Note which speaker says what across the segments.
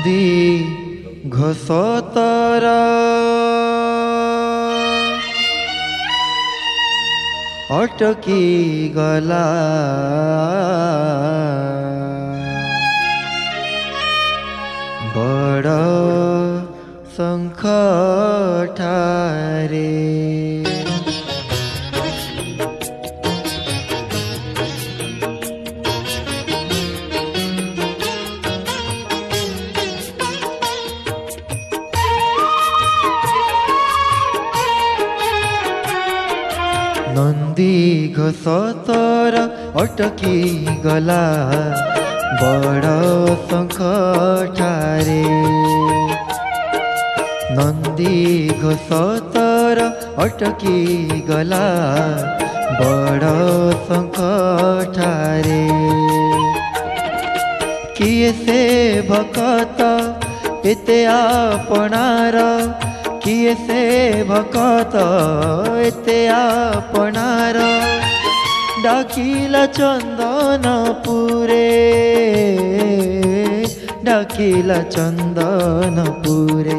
Speaker 1: नंदी घोषतर अटकी गला बड़ शंख ठारे नंदी घोषतर अटकी गला बड़ शंख ठारे नंदी घोषतर अटकी गला बड़ शंख ठारे किए से भकत एते आपणार किए से भकत एते आपणार डाकिला चंदनपुरे डाकिला चंदनपुरे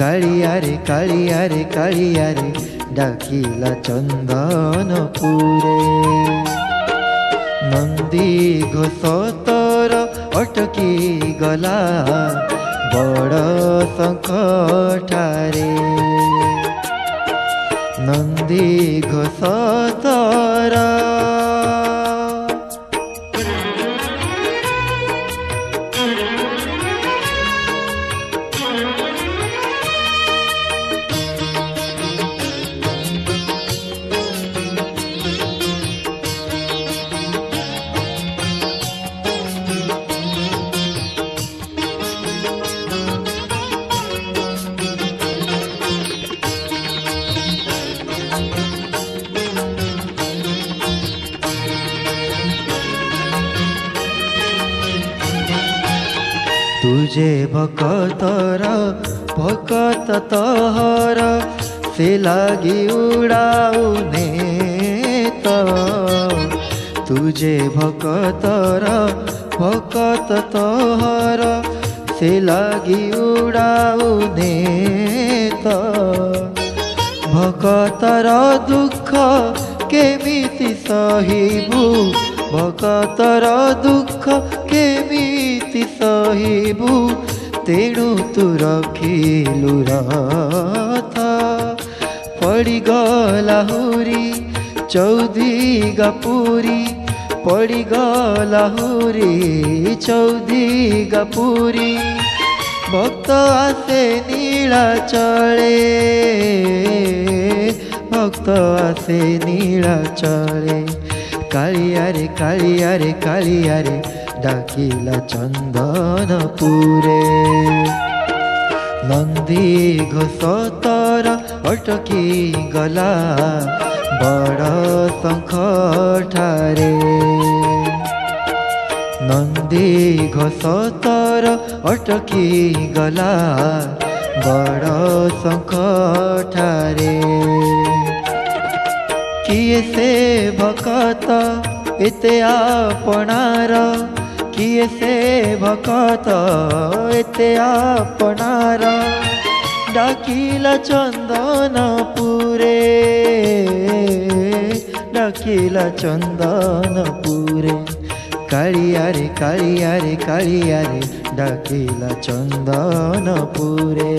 Speaker 1: कालिया रे कालिया रे कालिया रे डाकिला चंदनपुरे नंदी घोषतर अटकी गला बड़ शंख ठारे नंदी घोषतर तुझे भकतर भकत तोहर से लागी उड़ाऊ नेत तुझे भकतर भकत तोहर से लागी उड़ाऊ नेत भकतर दुख केमिति सहिबु भकतर दुख केमिति सहिबु तेणु तू रखिलु रथ पड़ीगला हुरी चौदिगा पुरी पड़ीगला हुरी चौदिगा पुरी भक्त आसे नीलाचले भक्त आसे नीलाचले कालिया रे कालिया रे कालिया रे डाकिला चंदनपुरे नंदी घोषतर अटकी गला बड़ शंख ठारे नंदी घोषतर अटकी गला बड़ शंख ठारे किए से भकत एते आपणार किए से भकत एते आपणार डाकिला चंदनपुरे डाकिला चंदनपुरे कालिया रे कालिया रे कालिया रे डाकिला चंदनपुरे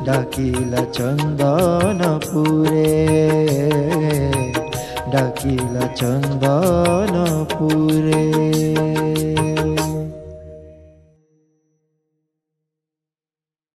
Speaker 1: डाकिला चंदनपुरे डाकिला चंदनपुरे।